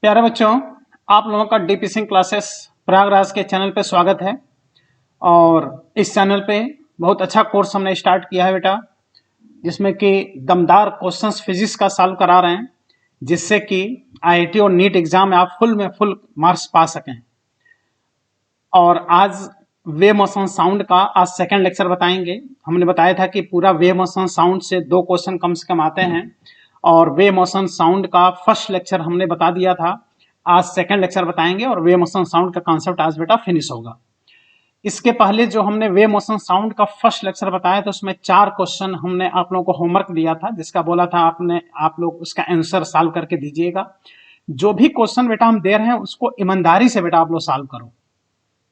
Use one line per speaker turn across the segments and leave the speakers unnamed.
प्यारे बच्चों, आप लोगों का डीपी सिंह क्लासेस प्रयागराज के चैनल पे स्वागत है। और इस चैनल पे बहुत अच्छा कोर्स हमने स्टार्ट किया है बेटा, जिसमें कि दमदार क्वेश्चंस फिजिक्स का सॉल्व करा रहे हैं, जिससे कि आईआईटी और नीट एग्जाम में आप फुल मार्क्स पा सकें। और आज वेव मोशन साउंड का आज सेकंड लेक्चर बताएंगे। हमने बताया था कि पूरा वेव मोशन साउंड से 2 क्वेश्चन कम से कम आते हैं, और वेव मोशन साउंड का फर्स्ट लेक्चर हमने बता दिया था। आज सेकंड लेक्चर बताएंगे और वेव मोशन साउंड का कॉन्सेप्ट आज बेटा फिनिश होगा। इसके पहले जो हमने वेव मोशन साउंड का फर्स्ट लेक्चर बताया था, उसमें 4 क्वेश्चन हमने आप लोगों को होमवर्क दिया था, जिसका बोला था आप लोग उसका आंसर सॉल्व करके दीजिएगा। जो भी क्वेश्चन बेटा हम दे रहे हैं उसको ईमानदारी से बेटा आप लोग सॉल्व करो।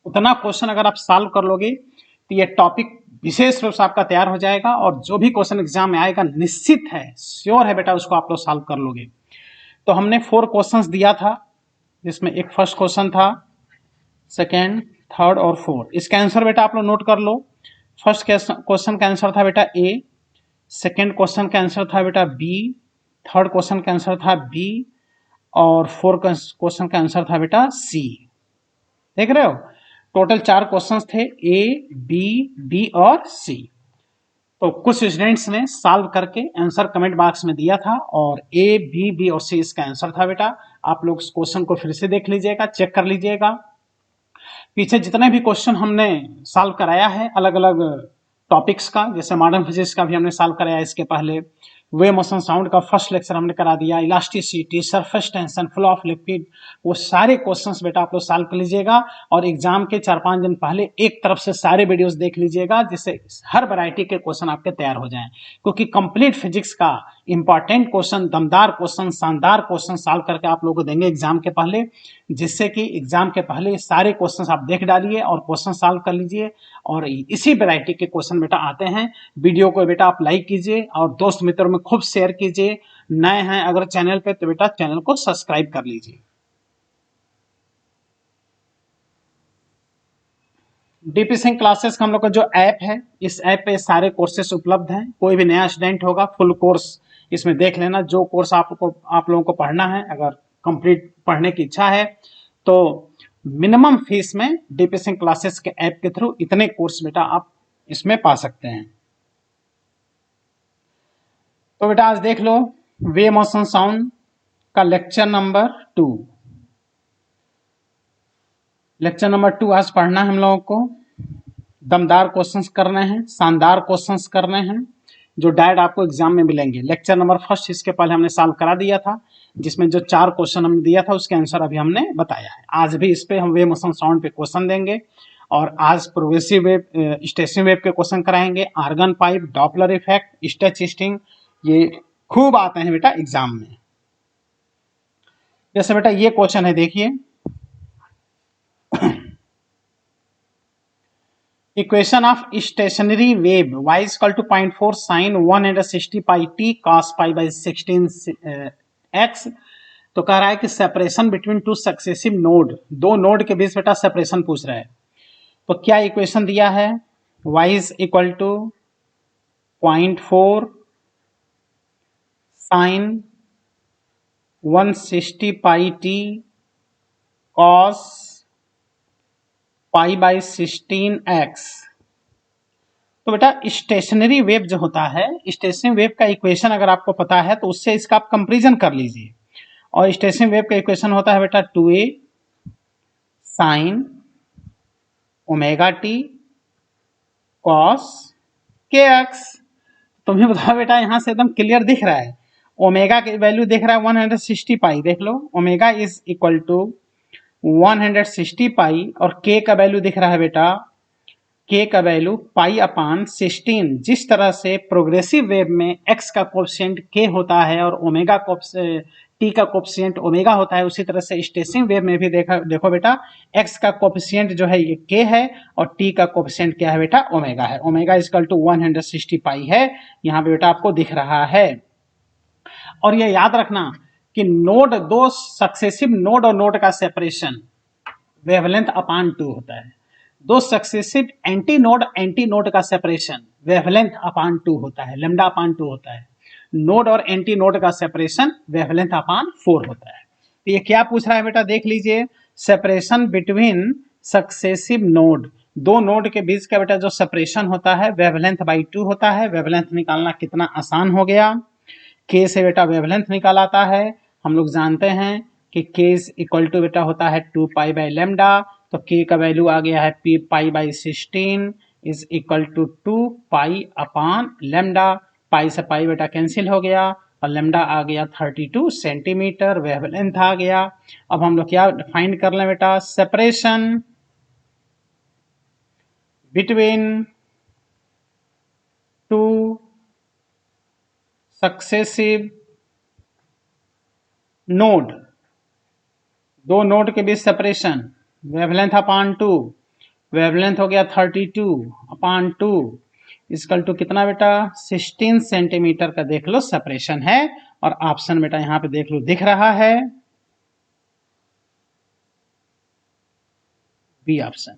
उतना क्वेश्चन अगर आप सॉल्व कर लोगे तो ये टॉपिक विशेष रूप से आपका तैयार हो जाएगा, और जो भी क्वेश्चन एग्जाम में आएगा निश्चित है, श्योर है बेटा, उसको आप लोग सॉल्व कर लोगे। तो हमने 4 क्वेश्चंस दिया था, जिसमें एक फर्स्ट क्वेश्चन था, सेकेंड, थर्ड और फोर्थ। इसका आंसर बेटा आप लोग नोट कर लो। फर्स्ट क्वेश्चन का आंसर था बेटा ए, सेकेंड क्वेश्चन का आंसर था बेटा बी, थर्ड क्वेश्चन का आंसर था बी, और फोर्थ क्वेश्चन का आंसर था बेटा सी। देख रहे हो, टोटल 4 क्वेश्चंस थे, ए बी और सी। तो कुछ स्टूडेंट्स ने सॉल्व करके आंसर कमेंट बॉक्स में दिया था, और ए बी और सी इसका आंसर था बेटा। आप लोग इस क्वेश्चन को फिर से देख लीजिएगा, चेक कर लीजिएगा। पीछे जितने भी क्वेश्चन हमने सॉल्व कराया है अलग अलग टॉपिक्स का, जैसे मॉडर्न फिजिक्स का भी हमने सॉल्व कराया इसके पहले, वेव मोशन साउंड का फर्स्ट लेक्चर हमने करा दिया, elasticity, surface tension, flow of liquid, वो सारे क्वेश्चंस बेटा आप लोग सॉल्व कर लीजिएगा। और एग्जाम के 4-5 दिन पहले एक तरफ से सारे वीडियोस देख लीजिएगा, जिससे हर वैरायटी के क्वेश्चन आपके तैयार हो जाएं। क्योंकि कंप्लीट फिजिक्स का इंपॉर्टेंट क्वेश्चन, दमदार क्वेश्चन, शानदार क्वेश्चन सॉल्व करके आप लोगों को देंगे एग्जाम के पहले, जिससे कि एग्जाम के पहले सारे क्वेश्चन आप देख डालिए और क्वेश्चन सॉल्व कर लीजिए। और इसी वैरायटी के क्वेश्चन बेटा आते हैं। वीडियो को बेटा आप लाइक कीजिए और दोस्त मित्रों में खूब शेयर कीजिए। नए हैं अगर चैनल पे तो बेटा चैनल को सब्सक्राइब कर लीजिए। डीपी सिंह क्लासेस का हम लोग का जो ऐप है, इस ऐप पे सारे कोर्सेस उपलब्ध हैं। कोई भी नया स्टूडेंट होगा फुल कोर्स इसमें देख लेना। जो कोर्स आप लोगों को पढ़ना है, अगर कंप्लीट पढ़ने की इच्छा है तो मिनिमम फीस में डीपी सिंह क्लासेस के ऐप के थ्रू इतने कोर्स बेटा आप इसमें पा सकते हैं। तो बेटा आज देख लो वेव मोशन साउंड का लेक्चर नंबर 2। लेक्चर नंबर 2 आज पढ़ना है हम लोगों को। दमदार क्वेश्चंस करने हैं, शानदार क्वेश्चंस करने हैं, जो डायरेक्ट आपको एग्जाम में मिलेंगे। लेक्चर नंबर फर्स्ट इसके पहले हमने सॉल्व करा दिया था, जिसमें जो 4 क्वेश्चन हमने दिया था उसके आंसर अभी हमने बताया है। आज भी इस पे हम वेव मोशन साउंड पे क्वेश्चन देंगे, और आज प्रोग्रेसिव वेव, स्टेशनरी वेव के क्वेश्चन कराएंगे, organ pipe, Doppler effect, statistics, ये खूब आते हैं बेटा एग्जाम में। जैसे बेटा ये क्वेश्चन है, देखिए, equation of stationary wave y is equal to 0.4 sin 160 pi t cos pi by 16 x। तो कह रहा है कि separation between two successive node, 2 node के बीच बेटा सेपरेशन पूछ रहा है। तो क्या इक्वेशन दिया है, y is equal to 0.4 sin 160 pi t cos pi by 16x। तो बेटा स्टेशनरी वेव जो होता है, स्टेशनरी वेव का इक्वेशन अगर आपको पता है तो उससे इसका आप कंपैरिजन कर लीजिए। और स्टेशनरी वेव का इक्वेशन होता है बेटा 2a sine omega T cos kx। तुम्हें बताओ बेटा, यहां से एकदम क्लियर दिख रहा है, ओमेगा की वैल्यू दिख रहा है 160 पाई। देख लो, ओमेगा इज इक्वल टू 160 पाई, और k का वैल्यू दिख रहा है बेटा, k का वैल्यू पाई अपान 16। जिस तरह से प्रोग्रेसिव वेव में x का कोफिशिएंट k होता है और ओमेगा t का कोफिशिएंट ओमेगा होता है, उसी तरह से स्टेशनरी वेव में भी देखो बेटा, x का कोफिशिएंट जो है ये k है और t का कोफिशिएंट क्या है बेटा, ओमेगा है। ओमेगा इज इक्वल टू 160 पाई है, यहाँ पे बेटा आपको दिख रहा है। और ये याद रखना कि नोड, 2 सक्सेसिव नोड और नोड का सेपरेशन वेवलेंथ अपान 2 होता है। 2 सक्सेसिव एंटी नोड का सेपरेशन वेवलेंथ अपान 2 होता है, लैम्डा अपान 2 होता है। नोड और एंटी नोड का सेपरेशन वेवलेंथ अपान 4 होता है। तो ये क्या पूछ रहा है बेटा, देख लीजिए, सेपरेशन बिटवीन सक्सेसिव नोड, दो नोड के बीच का बेटा जो सेपरेशन होता है वेवलेंथ बाई 2 होता है। वेवलेंथ निकालना कितना आसान हो गया, के से बेटा वेवलेंथ निकाल आता है। हम लोग जानते हैं कि के इक्वल टू बेटा होता है 2 पाई बाई लेमडा, तो के का वैल्यू आ गया है P pi by 16 is equal to 2 pi upon lambda. Pi से पाई बेटा कैंसिल हो गया और लेमडा आ गया 32 सेंटीमीटर, वेवलेंथ आ गया। अब हम लोग क्या फाइंड कर लें बेटा, separation between two successive node, दो नोड के बीच सेपरेशन, वेवलेंथ अपॉन 2, वेवलेंथ हो गया 32 अपॉन 2 इसकल टू कितना बेटा 16 सेंटीमीटर का देख लो सेपरेशन है। और ऑप्शन बेटा यहां पे देख लो दिख रहा है बी ऑप्शन।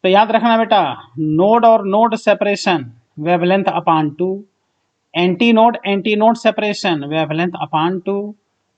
तो याद रखना बेटा, नोड और node separation wavelength upon 2, anti node separation wavelength upon 2,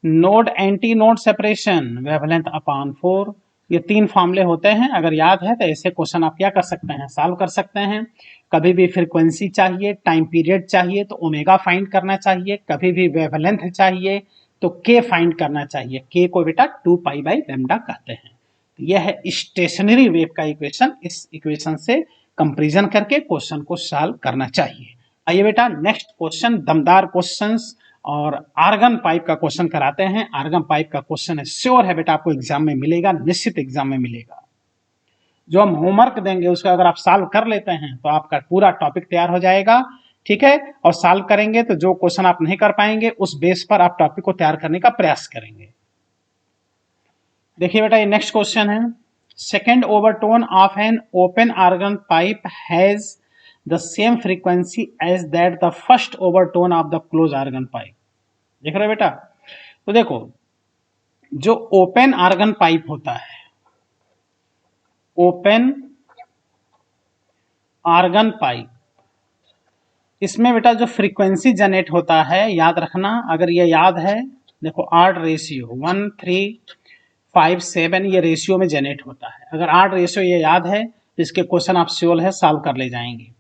node anti node separation wavelength upon 4। ये तीन फॉर्मूले होते हैं, अगर याद है तो ऐसे क्वेश्चन आप क्या कर सकते हैं, सॉल्व कर सकते हैं। कभी भी फ्रीक्वेंसी चाहिए, टाइम पीरियड चाहिए तो ओमेगा फाइंड करना चाहिए, कभी भी वेवलेंथ चाहिए तो के फाइंड करना चाहिए। के को बेटा 2 पाई बाई लेमडा कहते हैं। यह है स्टेशनरी वेव का इक्वेशन, इस इक्वेशन से कंपैरिजन करके क्वेश्चन को सॉल्व करना चाहिए। आइए बेटा नेक्स्ट क्वेश्चन, दमदार क्वेश्चंस और आर्गन पाइप का क्वेश्चन कराते हैं। आर्गन पाइप का क्वेश्चन है श्योर है बेटा आपको एग्जाम में मिलेगा, निश्चित एग्जाम में मिलेगा। जो हम होमवर्क देंगे उसका अगर आप सॉल्व कर लेते हैं तो आपका पूरा टॉपिक तैयार हो जाएगा, ठीक है। और सॉल्व करेंगे तो जो क्वेश्चन आप नहीं कर पाएंगे उस बेस पर आप टॉपिक को तैयार करने का प्रयास करेंगे। देखिए बेटा ये नेक्स्ट क्वेश्चन है, second overtone of an open organ pipe has the same frequency as that the first overtone of the closed organ pipe। देख रहे हो बेटा, तो देखो जो ओपन आर्गन पाइप होता है, ओपन आर्गन पाइप, इसमें बेटा जो फ्रीक्वेंसी जनरेट होता है याद रखना, अगर ये याद है देखो 8 रेशियो 1 3 5 7 ये रेशियो में जनरेट होता है। अगर 8 रेशियो ये याद है तो इसके क्वेश्चन आप श्योर है सॉल्व कर ले जाएंगे।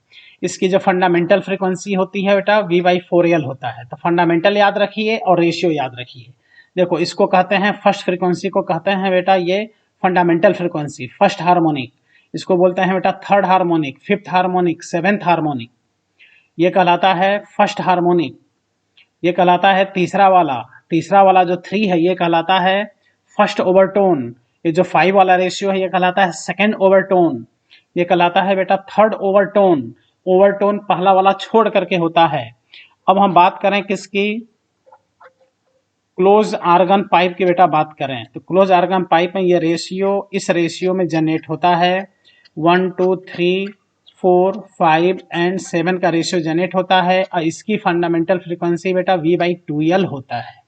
इसकी जो फंडामेंटल फ्रीक्वेंसी होती है बेटा V/4L होता है, तो फंडामेंटल याद रखिए और रेशियो याद रखिए। देखो इसको कहते हैं फर्स्ट फ्रीक्वेंसी को कहते हैं बेटा ये फंडामेंटल फ्रीक्वेंसी, फर्स्ट हार्मोनिक। इसको बोलते हैं बेटा third harmonic, fifth harmonic, seventh harmonic, ये कहलाता है फर्स्ट हार्मोनिक। ये कहलाता है तीसरा वाला जो 3 है ये कहलाता है फर्स्ट ओवरटोन। ये जो 5 वाला रेशियो है ये कहलाता है सेकेंड ओवरटोन। ये कहलाता है बेटा थर्ड ओवरटोन। ओवरटोन पहला वाला छोड़ करके होता है। अब हम बात करें किसकी, क्लोज आर्गन पाइप की बेटा बात करें तो क्लोज आर्गन पाइप में ये रेशियो इस रेशियो में जनरेट होता है 1 2 3 4 5 एंड 7 का रेशियो जनरेट होता है और इसकी फंडामेंटल फ्रीक्वेंसी बेटा V/2L होता है।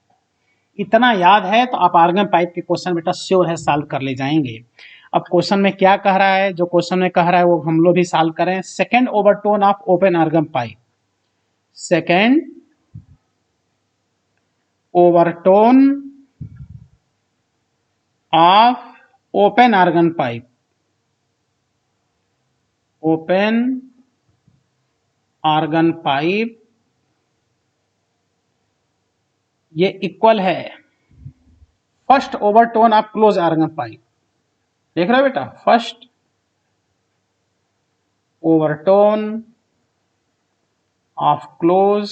इतना याद है तो आप आर्गन पाइप के क्वेश्चन बेटा श्योर है सॉल्व कर ले जाएंगे। अब क्वेश्चन में क्या कह रहा है, जो क्वेश्चन में कह रहा है वो हम लोग भी सॉल्व करें। Second overtone of open organ pipe, second overtone of open organ pipe, open organ pipe ये इक्वल है first overtone of close organ pipe. देख रहे हो बेटा, first overtone of close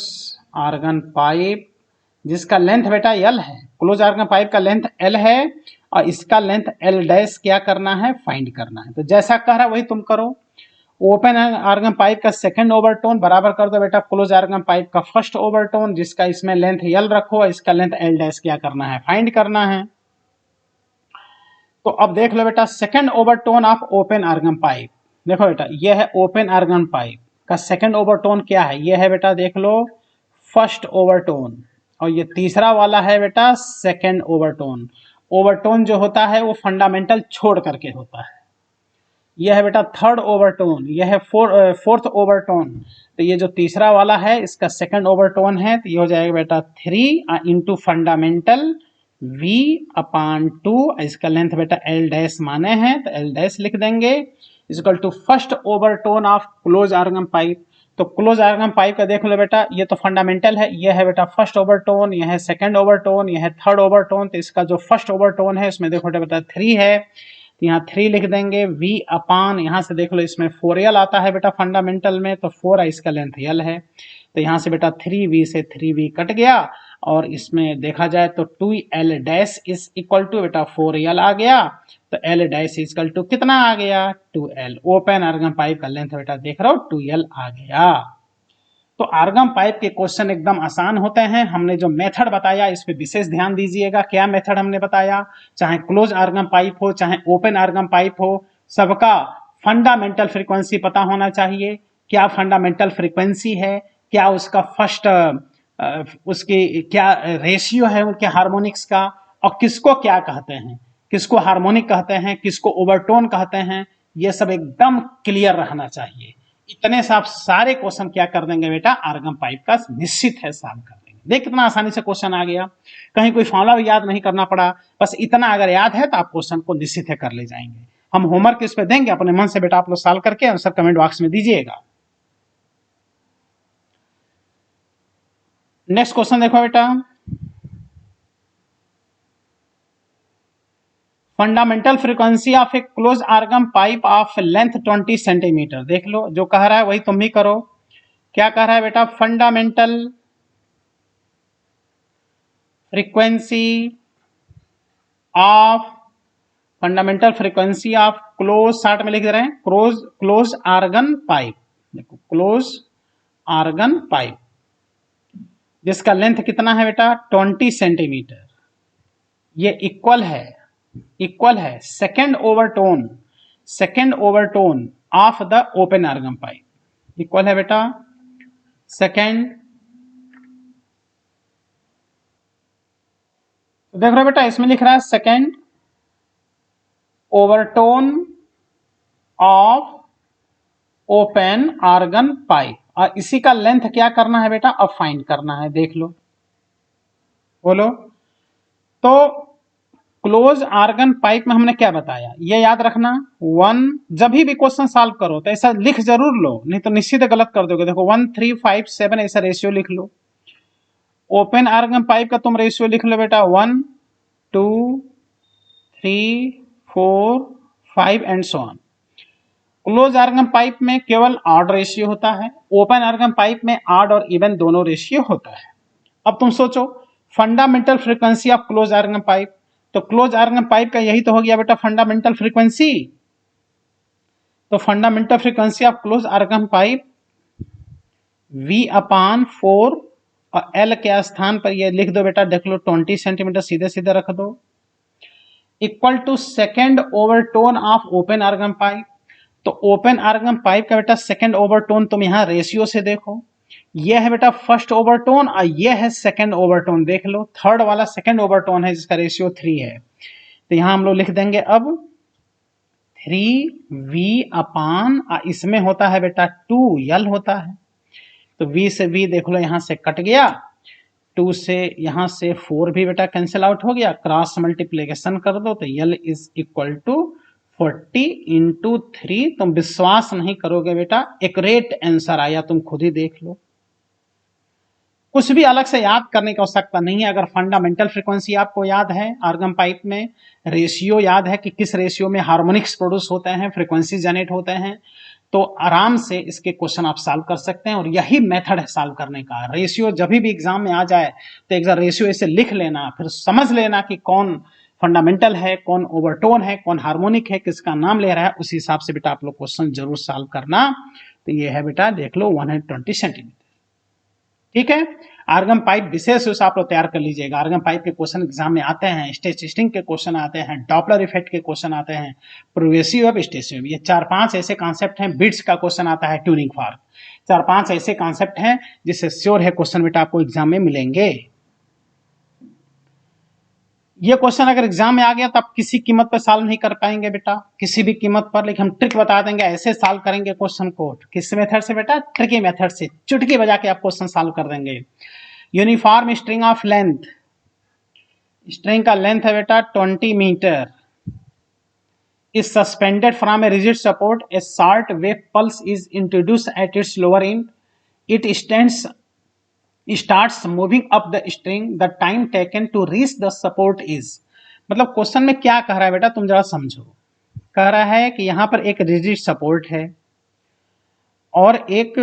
organ pipe जिसका लेंथ बेटा L है, क्लोज आर्गन पाइप का लेंथ L है और इसका लेंथ L डैश क्या करना है, फाइंड करना है। तो जैसा कह रहा है वही तुम करो। ओपन आर्गन पाइप का सेकंड ओवरटोन बराबर कर दो बेटा क्लोज आर्गन पाइप का फर्स्ट ओवरटोन, जिसका इसमें लेंथ L रखो, इसका लेंथ L डैश क्या करना है, फाइंड करना है। तो अब देख लो बेटा second overtone of open organ pipe, देखो बेटा ये है ओपन आर्गन पाइप का सेकंड ओवरटोन क्या है, ये है बेटा देख लो फर्स्ट ओवरटोन और ये तीसरा वाला है बेटा सेकंड ओवरटोन। ओवरटोन जो होता है वो फंडामेंटल छोड़ करके होता है। यह है बेटा थर्ड ओवरटोन, यह है फोर्थ ओवरटोन। तो ये जो तीसरा वाला है इसका सेकंड ओवरटोन है, तो ये हो जाएगा बेटा 3 इंटू फंडामेंटल v अपान 2, इसका लेंथ बेटा l डैश माने हैं तो l डैश लिख देंगे, equal to first overtone of close organ pipe. तो क्लोज आर्गन पाइप का देख लो बेटा, ये तो फंडामेंटल है, ये है बेटा फर्स्ट ओवरटोन, ये है सेकंड ओवरटोन, ये है थर्ड ओवरटोन। तो इसका जो फर्स्ट ओवरटोन है इसमें देखो बेटा 3 है, तो यहाँ 3 लिख देंगे। v अपान, यहाँ से देख लो इसमें 4l आता है बेटा फंडामेंटल में, तो 4 है, इसका लेंथ l है। तो यहाँ से बेटा 3v से 3v कट गया, और इसमें देखा जाए तो 2l dash is equal to बेटा 4l आ गया। तो l dash is equal to कितना आ गया, 2l। ओपन आर्गन पाइप का लेंथ बेटा देख रहा हो 2l आ गया। तो आर्गन पाइप के क्वेश्चन एकदम आसान होते हैं। हमने जो मेथड बताया इस पे विशेष ध्यान दीजिएगा। क्या मेथड हमने बताया, चाहे क्लोज आर्गन पाइप हो चाहे ओपन आर्गन पाइप हो, सबका फंडामेंटल फ्रीक्वेंसी पता होना चाहिए। क्या फंडामेंटल फ्रीक्वेंसी है, क्या उसका फर्स्ट उसकी क्या रेशियो है उनके हार्मोनिक्स का, और किसको क्या कहते हैं, किसको हार्मोनिक कहते हैं, किसको ओवरटोन कहते हैं, ये सब एकदम क्लियर रहना चाहिए। इतने से आप सारे क्वेश्चन क्या कर देंगे बेटा, आर्गन पाइप का निश्चित है सॉल्व कर देंगे। देख कितना आसानी से क्वेश्चन आ गया, कहीं कोई फॉर्मूला याद नहीं करना पड़ा, बस इतना अगर याद है तो आप क्वेश्चन को निश्चित है कर ले जाएंगे। हम होमवर्क इस पे देंगे, अपने मन से बेटा आप लोग सॉल्व करके आंसर कमेंट बॉक्स में दीजिएगा। नेक्स्ट क्वेश्चन देखो बेटा, fundamental frequency of a close organ pipe of length 20 centimetre. देख लो जो कह रहा है वही तुम भी करो। क्या कह रहा है बेटा, fundamental frequency of close, short में लिख दे रहे हैं क्लोज आर्गन पाइप। देखो क्लोज आर्गन पाइप जिसका लेंथ कितना है बेटा 20 सेंटीमीटर, ये इक्वल है second overtone of the open organ pipe, equal है बेटा सेकेंड। तो देख रहे हो बेटा इसमें लिख रहा है second overtone of open organ pipe, और इसी का लेंथ क्या करना है बेटा, अब फाइंड करना है। देख लो बोलो। तो क्लोज आर्गन पाइप में हमने क्या बताया, ये याद रखना। जब भी क्वेश्चन सॉल्व करो तो ऐसा लिख जरूर लो, नहीं तो निश्चित गलत कर दोगे। देखो 1 3 5 7 ऐसा रेशियो लिख लो। ओपन आर्गन पाइप का तुम रेशियो लिख लो बेटा 1 2 3 4 5 and so on. Close organ pipe में केवल ऑड रेशियो होता है, ओपन आर्गन पाइप में ऑड और इवन दोनों रेशियो होता है। अब तुम सोचो fundamental frequency of close organ pipe, तो क्लोज आर्गन पाइप का यही तो हो गया बेटा फंडामेंटल फ्रीक्वेंसी। तो fundamental frequency of close organ pipe V upon 4, और L के स्थान पर ये लिख दो बेटा, देख लो 20 सेंटीमीटर सीधे सीधे रख दो, equal to second overtone of open organ pipe. तो ओपन आर्गन पाइप का बेटा सेकेंड ओवरटोन तुम यहाँ रेशियो से देखो, ये है बेटा फर्स्ट ओवरटोन और ये है सेकेंड ओवरटोन। देख लो थर्ड वाला सेकेंड ओवरटोन है जिसका रेशियो 3 है। तो यहां हम लोग लिख देंगे अब 3v अपान, इसमें होता है बेटा 2l होता है। तो v से v देख लो यहां से कट गया, 2 से यहां से 4 भी बेटा कैंसिल आउट हो गया, क्रॉस मल्टीप्लीकेशन कर दो तो l is equal to 40 into 3। तुम विश्वास नहीं करोगे बेटा, एक्यूरेट आंसर आया, तुम खुद ही देख लो। कुछ भी अलग से याद करने की आवश्यकता नहीं है। अगर फंडामेंटल फ्रीक्वेंसी आपको याद है, आर्गन पाइप में रेशियो याद है कि किस रेशियो में हार्मोनिक्स प्रोड्यूस होते हैं, फ्रीक्वेंसी जनरेट होते हैं, तो आराम से इसके क्वेश्चन आप सॉल्व कर सकते हैं। और यही मेथड है सॉल्व करने का। रेशियो जब भी एग्जाम में आ जाए तो एक बार रेशियो ऐसे लिख लेना, फिर समझ लेना कि कौन फंडामेंटल है, कौन ओवरटोन है, कौन हार्मोनिक है, किसका नाम ले रहा है, उसी हिसाब से बेटा आप लोग क्वेश्चन जरूर सॉल्व करना। तो ये है बेटा देख लो 120 सेंटीमीटर। ठीक है, आर्गन पाइप विशेष रूप से आप लोग तैयार कर लीजिएगा। आर्गन पाइप के क्वेश्चन एग्जाम में आते हैं, स्टैटिस्टिक्स के क्वेश्चन आते हैं, डॉपलर इफेक्ट के क्वेश्चन आते हैं, प्रोग्रेसिव वेव, स्टेशनरी वेव, ये 4-5 ऐसे कॉन्सेप्ट हैं। बिट्स का क्वेश्चन आता है, ट्यूनिंग फॉर्क, 4-5 ऐसे कॉन्सेप्ट हैं जिससे श्योर है क्वेश्चन बेटा आपको एग्जाम में मिलेंगे। ये क्वेश्चन अगर एग्जाम में आ गया तो आप किसी कीमत पर सॉल्व नहीं कर पाएंगे बेटा, किसी भी कीमत पर। लेकिन हम ट्रिक बता देंगे, ऐसे सॉल्व करेंगे क्वेश्चन को। किस मेथड से बेटा, ट्रिकी मेथड से, चुटकी बजा के आप क्वेश्चन सॉल्व कर देंगे। Uniform string of length string का लेंथ है बेटा 20 metre, is suspended from a rigid support, a short wave pulse is introduced at its lower end, it starts moving up the string, the time taken to reach the support is। मतलब question में क्या कह रहा है बेटा, तुम जरा समझो। कह रहा है कि यहां पर एक रिजिड सपोर्ट है और एक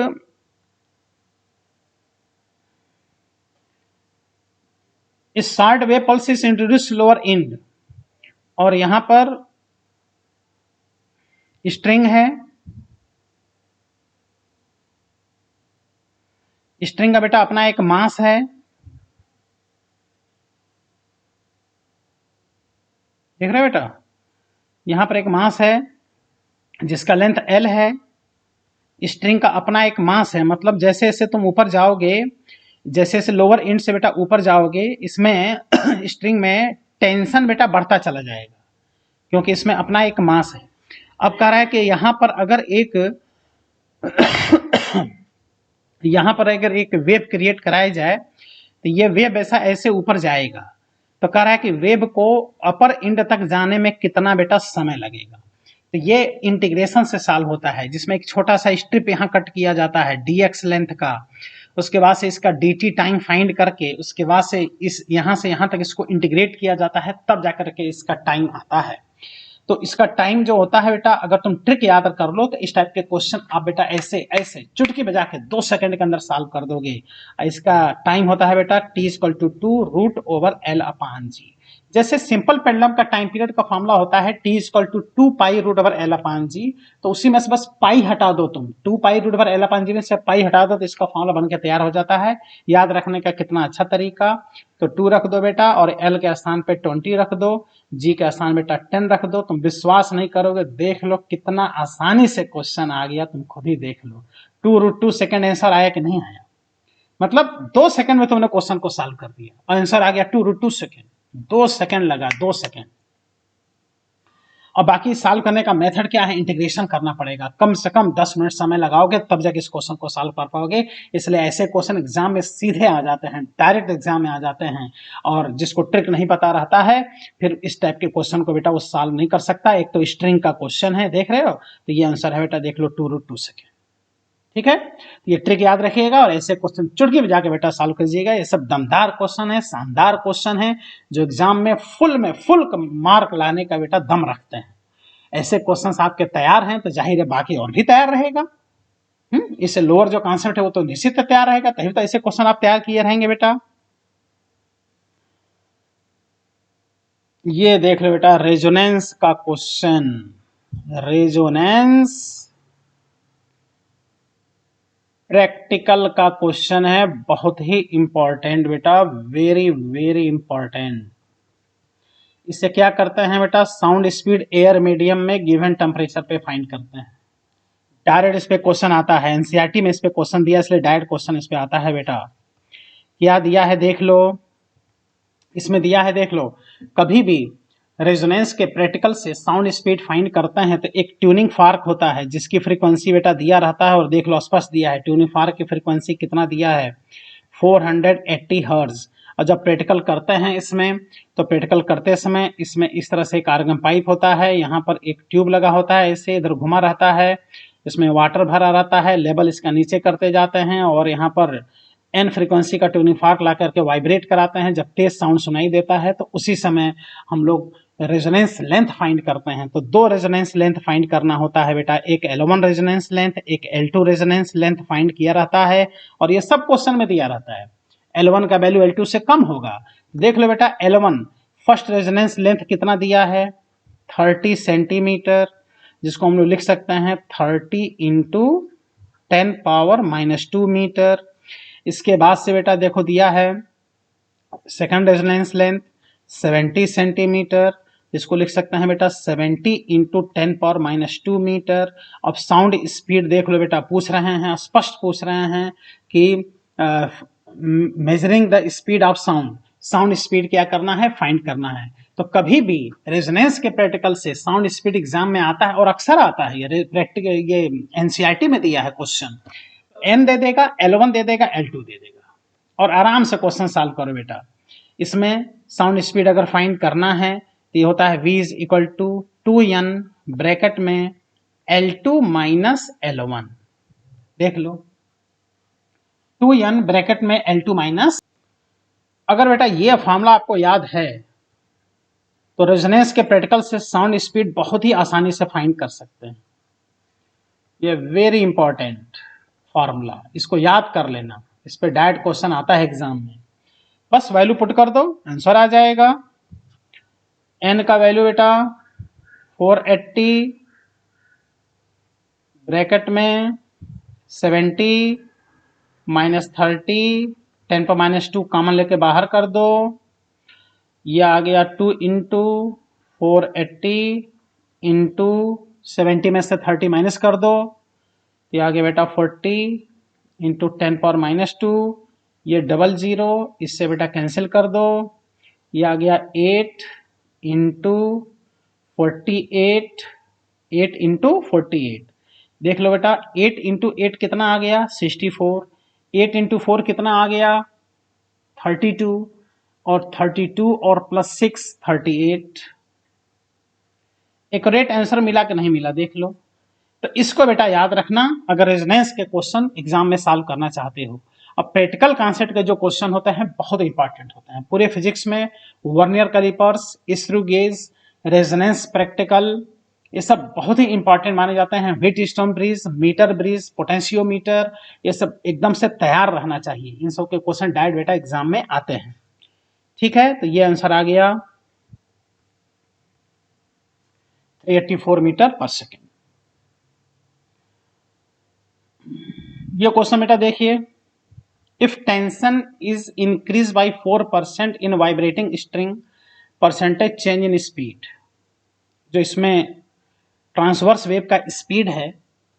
short wave pulse is introduce lower and, और यहां पर स्ट्रिंग है, स्ट्रिंग का बेटा अपना एक मास है, देख रहे हो बेटा, यहां पर एक मास है जिसका लेंथ L है, स्ट्रिंग का अपना एक मास है। मतलब जैसे जैसे तुम ऊपर जाओगे, जैसे जैसे लोअर एंड से बेटा ऊपर जाओगे, इसमें स्ट्रिंग में टेंशन बेटा बढ़ता चला जाएगा, क्योंकि इसमें अपना एक मास है। अब कह रहा है कि यहां पर अगर एक वेव क्रिएट कराई जाए तो ये वेव ऐसे ऊपर जाएगा। तो कह रहा है कि वेव को अपर एंड तक जाने में कितना बेटा समय लगेगा। तो ये इंटीग्रेशन से सॉल्व होता है, जिसमें एक छोटा सा स्ट्रिप यहाँ कट किया जाता है dx लेंथ का, उसके बाद से इसका dt टाइम फाइंड करके, उसके बाद से इस यहाँ से यहाँ तक इसको इंटीग्रेट किया जाता है, तब जाकर के इसका टाइम आता है। तो इसका टाइम जो होता है बेटा, अगर तुम ट्रिक याद कर लो तो इस टाइप के क्वेश्चन आप बेटा ऐसे ऐसे चुटकी बजा के 2 सेकंड के अंदर सॉल्व कर दोगे। इसका टाइम होता है बेटा T=2√L/G। जैसे सिंपल पेंडुलम का टाइम पीरियड का फॉर्मूला होता है T=2π√L/G, तो उसी में से बस पाई हटा दो तुम, 2π√L/G में से पाई हटा दो तो इसका फॉर्मूला बन के तैयार हो जाता है। याद रखने का कितना अच्छा तरीका, तो 2 रख दो बेटा और L के स्थान पे 20 रख दो, G के स्थान बेटा 10 रख दो। तुम विश्वास नहीं करोगे, देख लो कितना आसानी से क्वेश्चन आ गया, तुम खुद ही देख लो। 2√2 सेकेंड आंसर आया कि नहीं आया, मतलब 2 सेकंड में तुमने क्वेश्चन को सॉल्व कर दिया, आंसर आ गया 2√2 सेकेंड, 2 सेकंड लगा, 2 सेकंड। और बाकी सॉल्व करने का मेथड क्या है, इंटीग्रेशन करना पड़ेगा, कम से कम 10 मिनट समय लगाओगे तब जाके इस क्वेश्चन को सॉल्व कर पाओगे। इसलिए ऐसे क्वेश्चन एग्जाम में सीधे आ जाते हैं, डायरेक्ट एग्जाम में आ जाते हैं, और जिसको ट्रिक नहीं पता रहता है फिर इस टाइप के क्वेश्चन को बेटा वो सॉल्व नहीं कर सकता। एक तो स्ट्रिंग का क्वेश्चन है, देख रहे हो, तो ये आंसर है बेटा, देख लो 2√2 सेकेंड। ठीक है, ये ट्रिक याद रखिएगा और ऐसे क्वेश्चन चुटकी में जाके बेटा सॉल्व कीजिएगा। ये सब दमदार क्वेश्चन है, शानदार क्वेश्चन है, जो एग्जाम में फुल मार्क लाने का बेटा दम रखते हैं। ऐसे क्वेश्चंस आपके तैयार हैं तो जाहिर है बाकी और भी तैयार रहेगा। इससे लोअर जो कॉन्सेप्ट है वो तो निश्चित तैयार रहेगा, तभी तो ऐसे क्वेश्चन आप तैयार किए रहेंगे बेटा। ये देख लो बेटा, रेजोनेंस का क्वेश्चन, रेजोनेंस प्रैक्टिकल का क्वेश्चन है, बहुत ही इंपॉर्टेंट बेटा, वेरी वेरी इंपॉर्टेंट। इससे क्या करते हैं बेटा, साउंड स्पीड एयर मीडियम में गिवन टेम्परेचर पे फाइंड करते हैं। डायरेक्ट इस पे क्वेश्चन आता है, एनसीईआरटी में इस पे क्वेश्चन दिया, इसलिए डायरेक्ट क्वेश्चन इस पे आता है बेटा। क्या दिया है देख लो, इसमें दिया है देख लो, कभी भी रेजोनेंस के प्रैक्टिकल से साउंड स्पीड फाइंड करते हैं तो एक ट्यूनिंग फार्क होता है जिसकी फ्रीक्वेंसी बेटा दिया रहता है, और देख लो स्पष्ट दिया है, ट्यूनिंग फार्क की फ्रीक्वेंसी कितना दिया है, 480 हर्ट्ज। और जब प्रैक्टिकल करते हैं इसमें, तो प्रैक्टिकल करते समय इसमें इस तरह से एक आर्गन पाइप होता है, यहाँ पर एक ट्यूब लगा होता है, ऐसे इधर घुमा रहता है, इसमें वाटर भरा रहता है, लेवल इसका नीचे करते जाते हैं, और यहाँ पर एन फ्रीक्वेंसी का ट्यूनिंग फार्क ला करके वाइब्रेट कराते हैं। जब तेज साउंड सुनाई देता है तो उसी समय हम लोग रेजोनेंस लेंथ फाइंड करते हैं। तो 2 रेजोनेंस लेंथ फाइंड करना होता है बेटा, एक L1 रेजोनेंस लेंथ, एक L2 रेजोनेंस लेंथ फाइंड किया रहता है, और ये सब क्वेश्चन में दिया रहता है। L1 का वैल्यू L2 से कम होगा, देख लो बेटा, L1 फर्स्ट रेजोनेंस लेंथ कितना दिया है, 30 सेंटीमीटर, जिसको हम लोग लिख सकते हैं 30 इंटू 10⁻⁻2 मीटर। इसके बाद से बेटा देखो दिया है सेकंड रेजोनेंस लेंथ 70 सेंटीमीटर, इसको लिख सकते हैं बेटा 70 इंटू 10⁻⁻2 मीटर। अब साउंड स्पीड देख लो बेटा, पूछ रहे हैं, स्पष्ट पूछ रहे हैं कि measuring the speed of sound, sound speed क्या करना है, फाइंड करना है। तो कभी भी रेजोनेंस के प्रैक्टिकल से साउंड स्पीड एग्जाम में आता है, और अक्सर आता है, ये प्रैक्टिकल, ये एनसीईआरटी में दिया है क्वेश्चन, एन दे देगा, L1 दे देगा, L2 दे देगा, और आराम से क्वेश्चन सॉल्व करो बेटा। इसमें साउंड स्पीड अगर फाइंड करना है तो ये होता है v is equal to 2n bracket में L2 माइनस L1। देख लो 2n ब्रैकेट में L2 माइनस। अगर बेटा ये फॉर्मूला आपको याद है तो रेजोनेंस के प्रैक्टिकल से साउंड स्पीड बहुत ही आसानी से फाइंड कर सकते हैं। ये वेरी इंपॉर्टेंट फॉर्मूला, इसको याद कर लेना, इस पे डायरेक्ट क्वेश्चन आता है एग्जाम में। बस वैल्यू पुट कर दो, आंसर आ जाएगा। n का वैल्यू बेटा 480 ब्रैकेट में 70 माइनस 30 10 पर माइनस 2 कॉमन लेके बाहर कर दो। ये आ गया 2 इंटू 480 इंटू 70 में से 30 माइनस कर दो, ये आ गया बेटा 40 इंटू 10 पावर माइनस 2, ये 00 इससे बेटा कैंसिल कर दो, ये आ गया 8 इंटू 48 8 इंटू 48। देख लो बेटा 8 इंटू 8 कितना आ गया 64, 8 इंटू 4 कितना आ गया 32, और 32 और प्लस 6 38। एक्यूरेट आंसर मिला कि नहीं मिला देख लो। तो इसको बेटा याद रखना अगर रेजोनेंस के क्वेश्चन एग्जाम में सॉल्व करना चाहते हो। अब प्रैक्टिकल कॉन्सेप्ट के जो क्वेश्चन होते हैं बहुत इंपॉर्टेंट होते हैं पूरे फिजिक्स में। Vernier callipers, screw gauge, resonance practical, ये सब बहुत ही इंपॉर्टेंट माने जाते हैं। Wheatstone bridge, metre bridge, potentiometer, ये सब एकदम से तैयार रहना चाहिए। इन सब के क्वेश्चन डायरेक्ट बेटा एग्जाम में आते हैं। ठीक है, तो ये आंसर आ गया 384 मीटर पर सेकेंड। ये क्वेश्चन बेटा देखिए, if tension is increase by 4% in vibrating string, percentage change in speed. जो इसमें ट्रांसवर्स वेव का स्पीड है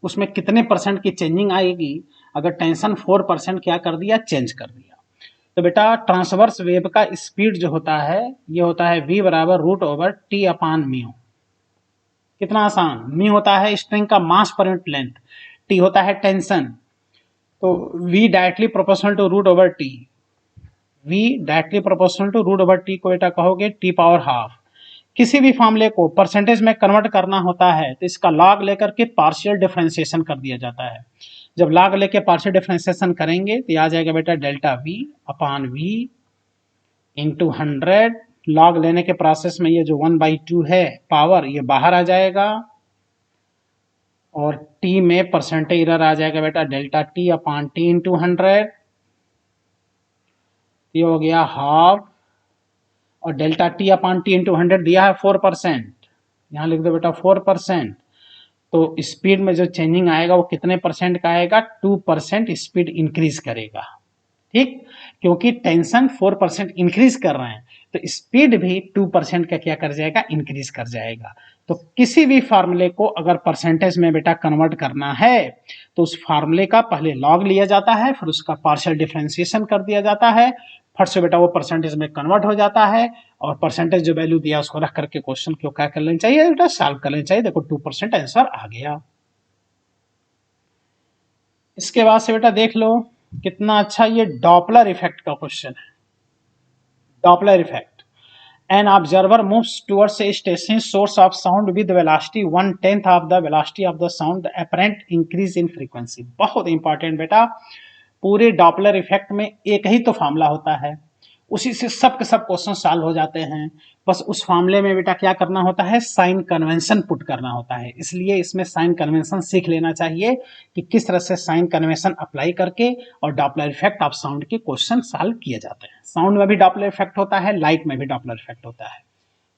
उसमें कितने परसेंट की चेंजिंग आएगी अगर टेंशन 4% क्या कर दिया, चेंज कर दिया। तो बेटा ट्रांसवर्स वेव का स्पीड जो होता है ये होता है v बराबर root over T upon mu. कितना आसान, म्यू होता है स्ट्रिंग का मास पर यूनिट लेंथ, टी होता है टेंशन, तो v directly proportional to root over T. v directly proportional to root over T को बेटा कहोगे टी पावर हाफ। किसी भी फॉर्मूले को परसेंटेज में कन्वर्ट करना होता है तो इसका लॉग लेकर के पार्शियल डिफरेंशिएशन कर दिया जाता है। जब लॉग लेके पार्शियल डिफरेंशिएशन करेंगे तो आ जाएगा बेटा डेल्टा v अपान v इंटू 100। लॉग लेने के प्रोसेस में ये जो 1/2 है पावर ये बाहर आ जाएगा और t में परसेंटेज एरर आ जाएगा बेटा डेल्टा t अपान टी इंटू 100। ये हो गया हाफ और delta T upon T into 100 दिया है 4%, यहाँ लिख दो बेटा 4%। तो स्पीड में जो चेंजिंग आएगा वो कितने परसेंट का आएगा, 2% स्पीड इंक्रीज करेगा। ठीक, क्योंकि टेंशन 4% इंक्रीज कर रहे हैं तो स्पीड भी 2% का क्या कर जाएगा, इंक्रीज कर जाएगा। तो किसी भी फार्मूले को अगर परसेंटेज में बेटा कन्वर्ट करना है तो उस फार्मूले का पहले लॉग लिया जाता है, फिर उसका पार्शियल डिफरेंशिएशन कर दिया जाता है, फट से बेटा वो परसेंटेज में कन्वर्ट हो जाता है और परसेंटेज जो वैल्यू दिया उसको रख करके क्वेश्चन को क्या कर लेना चाहिए बेटा, सॉल्व कर लेना चाहिए। देखो 2% आंसर आ गया। इसके बाद से बेटा देख लो कितना अच्छा ये डॉपलर इफेक्ट का क्वेश्चन है। Doppler effect, an observer moves towards a stationary source of sound with velocity 1/10 of the velocity of the sound, the apparent increase in frequency. बहुत इंपॉर्टेंट बेटा, पूरे डॉपलर इफेक्ट में एक ही तो फार्मूला होता है, उसी से सब के सब क्वेश्चन सॉल्व हो जाते हैं। बस उस फार्मूले में बेटा क्या करना होता है, साइन कन्वेंशन पुट करना होता है। इसलिए इसमें साइन कन्वेंशन सीख लेना चाहिए कि किस तरह से साइन कन्वेंशन अप्लाई करके और डॉपलर इफेक्ट ऑफ साउंड के क्वेश्चन सॉल्व किए जाते हैं। साउंड में भी डॉपलर इफेक्ट होता है, लाइट में भी डॉपलर इफेक्ट होता है।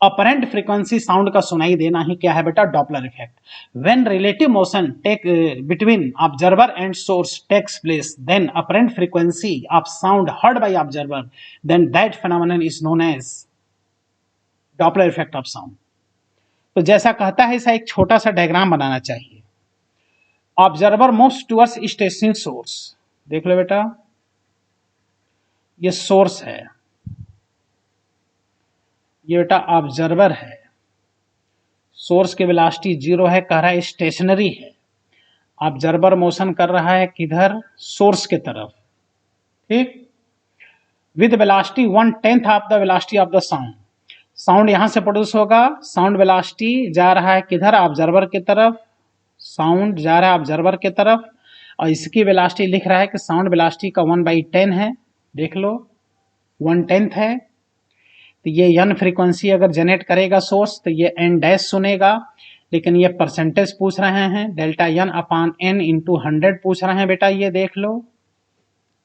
अपरेंट फ्रीक्वेंसी साउंड का सुनाई देना ही क्या है बेटा, Doppler effect. When relative motion take between observer and source takes place, then apparent frequency of sound heard by observer, then that phenomenon is known as Doppler effect of sound. तो जैसा कहता है ऐसा एक छोटा सा डायग्राम बनाना चाहिए। Observer moves towards stationary source, देख लो बेटा ये सोर्स है, ये बेटा ऑब्जर्वर है, सोर्स की वेलोसिटी 0 है, कह रहा है स्टेशनरी है। ऑब्जर्वर मोशन कर रहा है किधर, सोर्स के तरफ। ठीक, with velocity 1/10 of the velocity of the sound. Sound यहां से प्रोड्यूस होगा, साउंड वेलोसिटी जा रहा है किधर, ऑब्जर्वर की तरफ, साउंड जा रहा है ऑब्जर्वर की तरफ, और इसकी वेलोसिटी लिख रहा है कि साउंड वेलोसिटी का 1/10 है, देख लो 1/10 है। तो ये n फ्रीक्वेंसी अगर जनरेट करेगा सोर्स तो ये n डैश सुनेगा, लेकिन ये परसेंटेज पूछ रहे हैं, delta n upon n into 100 पूछ रहे हैं बेटा, ये देख लो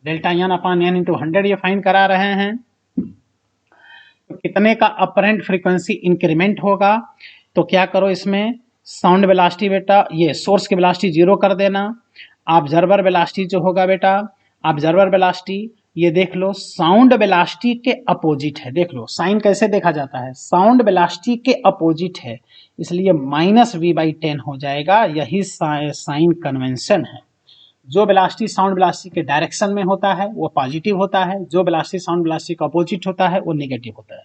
delta n upon n into 100 ये फाइन करा रहे हैं। तो कितने का अपरेंट फ्रीक्वेंसी इंक्रीमेंट होगा, तो क्या करो इसमें साउंड वेलोसिटी बेटा, ये सोर्स की वेलोसिटी 0 कर देना, ऑब्जर्वर वेलोसिटी जो होगा बेटा, ऑब्जर्वर वेलोसिटी ये देख लो साउंड वेलोसिटी के अपोजिट है, देख लो साइन कैसे देखा जाता है, साउंड वेलोसिटी के अपोजिट है, इसलिए -v/10 हो जाएगा। यही साइन कन्वेंशन है। जो वेलोसिटी साउंड वेलोसिटी के डायरेक्शन में होता है वो पॉजिटिव होता है, जो वेलोसिटी साउंड वेलोसिटी का अपोजिट होता है वो नेगेटिव होता है।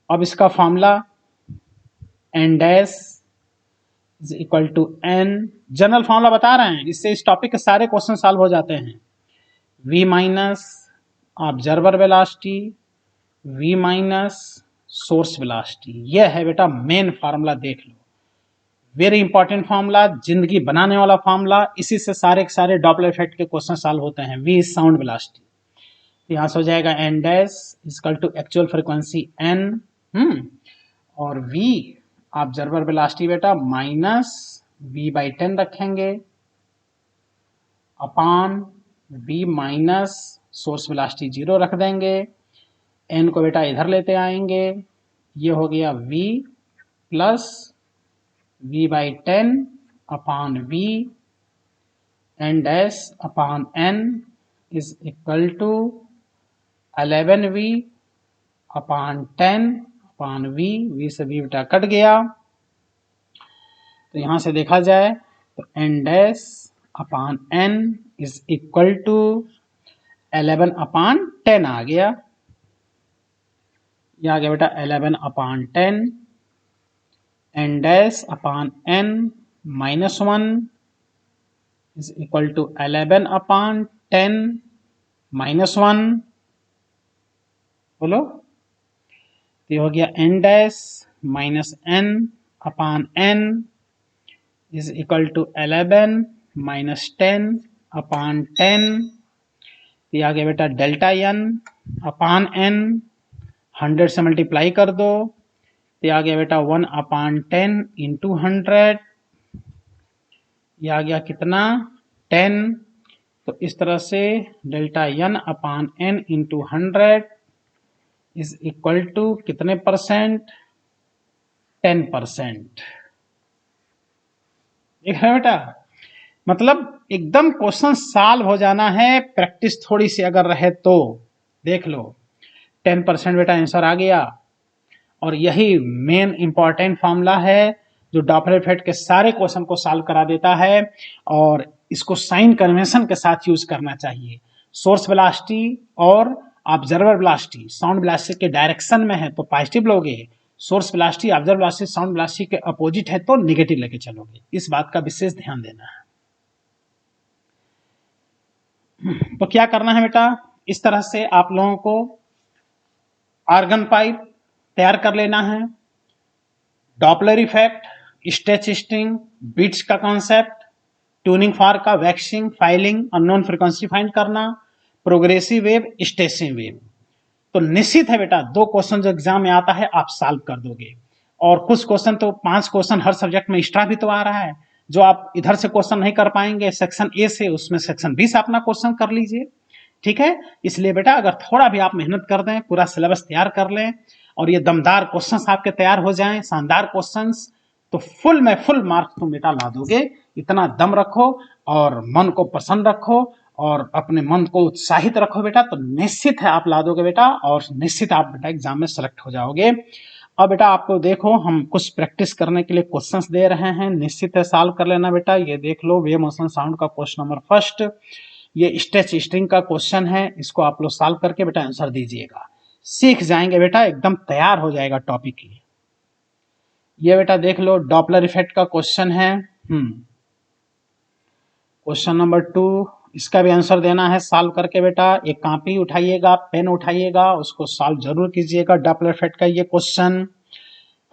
अब इसका formula n dash is equal to n, general formula बता रहे हैं, इससे इस टॉपिक के सारे क्वेश्चन सॉल्व हो जाते हैं। v minus observer velocity, v minus source velocity, यह है बेटा मेन फार्मूला, देख लो वेरी इंपॉर्टेंट फार्मूला, जिंदगी बनाने वाला फार्मूला, इसी से सारे के सारे डॉपलर इफेक्ट के क्वेश्चन सॉल्व होते हैं। v इज साउंड वेलोसिटी, यहां से हो जाएगा n dash equal to actual frequency n, और v ऑब्जर्वर वेलोसिटी बेटा माइनस v/10 रखेंगे upon v minus source velocity 0 रख देंगे, n को बेटा इधर लेते आएंगे, ये हो गया v plus v/10 upon v n dash upon n is equal to 11v upon 10 upon v से v बेटा कट गया, तो यहां से देखा जाए तो n dash upon n is equal to 11 upon 10 आ गया, यह आ गया बेटा 11 upon 10, n dash upon n minus 1 is equal to 11 upon 10 minus 1, बोलो, ये हो गया n dash minus n upon n is equal to 11 minus 10 upon 10, ये आ गया बेटा डेल्टा n अपान n, 100 से मल्टीप्लाई कर दो, ये आ गया बेटा 1 अपान 10 इंटू 100, ये आ गया कितना 10, तो इस तरह से delta n upon n into 100 is equal to कितने परसेंट, 10%। देख रहे बेटा, मतलब एकदम क्वेश्चन सॉल्व हो जाना है, प्रैक्टिस थोड़ी सी अगर रहे तो, देख लो 10% बेटा आंसर आ गया। और यही मेन इंपॉर्टेंट फॉर्मूला है जो डॉपलर इफेक्ट के सारे क्वेश्चन को सॉल्व करा देता है, और इसको साइन कन्वेंशन के साथ यूज करना चाहिए। सोर्स वेलोसिटी और ऑब्जर्वर वेलोसिटी साउंड वेलोसिटी के डायरेक्शन में है तो पॉजिटिव लोगे, source velocity observer velocity sound velocity के अपोजिट है तो नेगेटिव लेके चलोगे, इस बात का विशेष ध्यान देना है। तो क्या करना है बेटा, इस तरह से आप लोगों को आर्गन पाइप तैयार कर लेना है, डॉपलर इफेक्ट, स्ट्रेच-स्ट्रिंग, बीट्स का कॉन्सेप्ट, ट्यूनिंग फॉर्क का waxing, filing, unknown frequency find करना, प्रोग्रेसिव वेव, स्टेशनरी वेव। तो निश्चित है बेटा 2 क्वेश्चन जो एग्जाम में आता है आप सॉल्व कर दोगे, और कुछ क्वेश्चन तो 5 क्वेश्चन हर सब्जेक्ट में एक्स्ट्रा भी तो आ रहा है, जो आप इधर से क्वेश्चन नहीं कर पाएंगे सेक्शन ए से, उसमें सेक्शन बी से अपना क्वेश्चन कर लीजिए, ठीक है। इसलिए बेटा अगर थोड़ा भी आप मेहनत कर दें, पूरा सिलेबस तैयार कर लें और ये दमदार क्वेश्चंस आपके तैयार हो जाएं, शानदार क्वेश्चंस, तो फुल में फुल मार्क्स तुम बेटा ला दोगे। इतना दम रखो और मन को प्रसन्न रखो और अपने मन को उत्साहित रखो बेटा, तो निश्चित है आप ला दोगे बेटा, और निश्चित आप बेटा एग्जाम में सेलेक्ट हो जाओगे। अब बेटा आपको देखो हम कुछ प्रैक्टिस करने के लिए क्वेश्चंस दे रहे हैं, निश्चित है सॉल्व कर लेना बेटा। ये देख लो वेव मोशन साउंड का क्वेश्चन नंबर फर्स्ट, ये स्ट्रेच स्ट्रिंग का क्वेश्चन है, इसको आप लोग सॉल्व करके बेटा आंसर दीजिएगा, सीख जाएंगे बेटा, एकदम तैयार हो जाएगा टॉपिक के लिए। ये बेटा देख लो डॉपलर इफेक्ट का क्वेश्चन है, क्वेश्चन नंबर 2 इसका भी आंसर देना है सॉल्व करके बेटा। एक कॉपी उठाइएगा, पेन उठाइएगा, उसको सॉल्व जरूर कीजिएगा। डॉपलर इफेक्ट का ये क्वेश्चन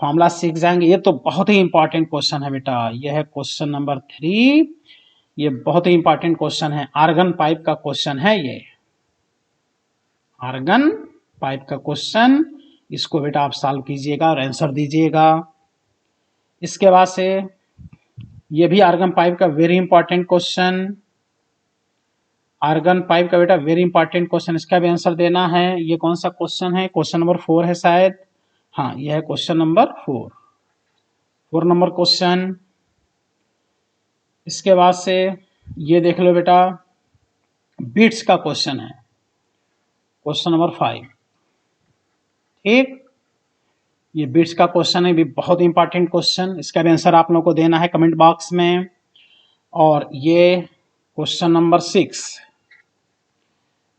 फॉर्मूला सीख जाएंगे। ये तो बहुत ही इंपॉर्टेंट क्वेश्चन है बेटा। ये है क्वेश्चन नंबर 3। ये बहुत ही इंपॉर्टेंट क्वेश्चन है, आर्गन पाइप का क्वेश्चन है ये, आर्गन पाइप का क्वेश्चन। इसको बेटा आप सॉल्व कीजिएगा और आंसर दीजिएगा। इसके बाद से ये भी आर्गन पाइप का very important question, organ pipe का बेटा वेरी इंपॉर्टेंट क्वेश्चन। इसका भी आंसर देना है। ये कौन सा क्वेश्चन है? क्वेश्चन नंबर 4 है शायद। हाँ, यह है क्वेश्चन नंबर 4 नंबर क्वेश्चन। इसके बाद से ये देख लो बेटा, बीट्स का क्वेश्चन है, क्वेश्चन नंबर 5। ठीक, ये बीट्स का क्वेश्चन है, भी बहुत इंपॉर्टेंट क्वेश्चन। इसका भी आंसर आप लोगों को देना है कमेंट बॉक्स में। और ये क्वेश्चन नंबर 6,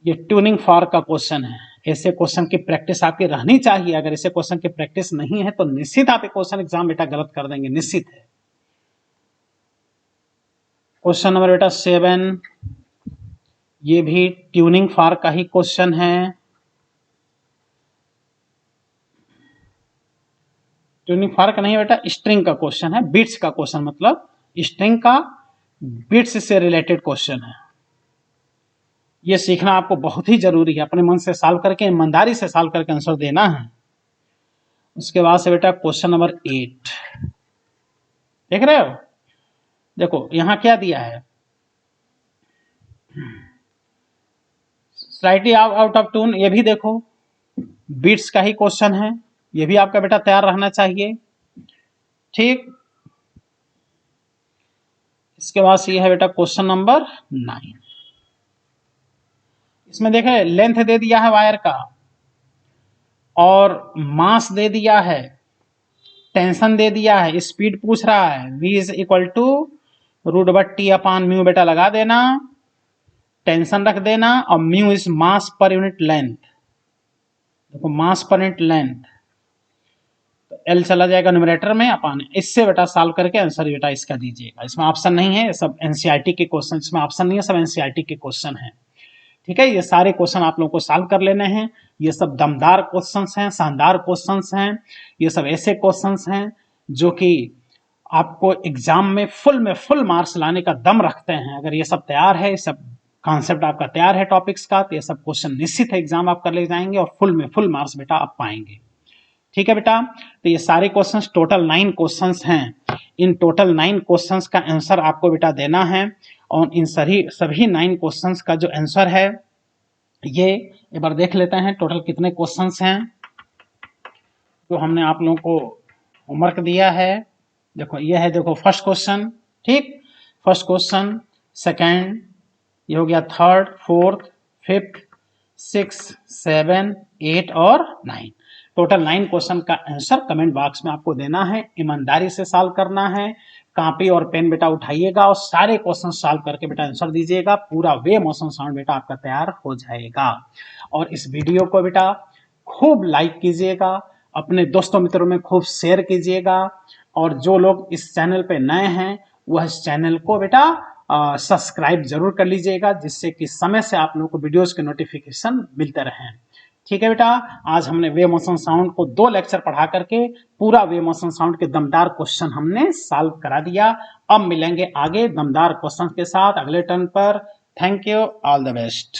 ये ट्यूनिंग फॉर्क का क्वेश्चन है। ऐसे क्वेश्चन की प्रैक्टिस आपकी रहनी चाहिए। अगर ऐसे क्वेश्चन की प्रैक्टिस नहीं है तो निश्चित आप क्वेश्चन एग्जाम बेटा गलत कर देंगे, निश्चित है। क्वेश्चन नंबर बेटा 7, ये भी ट्यूनिंग फॉर्क का ही क्वेश्चन है। ट्यूनिंग फॉर्क नहीं बेटा, स्ट्रिंग का क्वेश्चन है, बीट्स का क्वेश्चन, मतलब स्ट्रिंग का बीट्स से रिलेटेड क्वेश्चन है। ये सीखना आपको बहुत ही जरूरी है। अपने मन से सॉल्व करके, ईमानदारी से सॉल्व करके आंसर देना है। उसके बाद से बेटा क्वेश्चन नंबर 8 देख रहे हो? देखो यहां क्या दिया है, स्लाइटली आउट ऑफ ट्यून। ये भी देखो बीट्स का ही क्वेश्चन है। ये भी आपका बेटा तैयार रहना चाहिए। ठीक, इसके बाद से ये है बेटा क्वेश्चन नंबर 9। इसमें देखे लेंथ दे दिया है वायर का और मास दे दिया है, टेंशन दे दिया है, स्पीड पूछ रहा है। v is equal to √T/μ बेटा लगा देना, टेंशन रख देना, और mu is mass per unit length. देखो मास पर यूनिट लेंथ, तो L चला जाएगा न्यूमरेटर में अपन। इससे बेटा सॉल्व करके आंसर बेटा इसका दीजिएगा। इसमें ऑप्शन नहीं है, सब एनसीईआरटी के क्वेश्चन, इसमें ऑप्शन नहीं है, सब एनसीईआरटी के क्वेश्चन है। ठीक है, ये सारे क्वेश्चन आप लोगों को सॉल्व कर लेने हैं। ये सब दमदार क्वेश्चंस हैं, शानदार क्वेश्चंस हैं। ये सब ऐसे क्वेश्चंस हैं जो कि आपको एग्जाम में फुल मार्क्स लाने का दम रखते हैं। अगर ये सब तैयार है, सब कॉन्सेप्ट आपका तैयार है टॉपिक्स का, तो ये सब क्वेश्चन निश्चित है एग्जाम आप कर ले जाएंगे और फुल मार्क्स बेटा आप पाएंगे। ठीक है बेटा, तो ये सारे क्वेश्चंस टोटल 9 क्वेश्चंस हैं। इन टोटल 9 क्वेश्चंस का आंसर आपको बेटा देना है। और इन सभी 9 क्वेश्चंस का जो आंसर है, ये एक बार देख लेते हैं टोटल कितने क्वेश्चंस हैं जो हमने आप लोगों को होमवर्क दिया है। देखो ये है, देखो फर्स्ट क्वेश्चन, ठीक, फर्स्ट क्वेश्चन, सेकंड, ये हो गया थर्ड, फोर्थ, फिफ्थ, 6, 7, 8 और 9। टोटल 9 क्वेश्चन का आंसर कमेंट बॉक्स में आपको देना है। ईमानदारी से सॉल्व करना है। कॉपी और पेन बेटा उठाइएगा और सारे क्वेश्चन सॉल्व करके बेटा आंसर दीजिएगा। पूरा वे मोशन साउंड बेटा आपका तैयार हो जाएगा। और इस वीडियो को बेटा खूब लाइक कीजिएगा, अपने दोस्तों मित्रों में खूब शेयर कीजिएगा। और जो लोग इस चैनल पे नए हैं वह इस चैनल को बेटा सब्सक्राइब जरूर कर लीजिएगा, जिससे कि समय से आप लोगों को वीडियोस के नोटिफिकेशन मिलते रहें। ठीक है बेटा, आज हमने वे मोशन साउंड को 2 लेक्चर पढ़ा करके पूरा वे मोशन साउंड के दमदार क्वेश्चन हमने सॉल्व करा दिया। अब मिलेंगे आगे दमदार क्वेश्चन के साथ अगले टर्न पर। Thank you, all the best.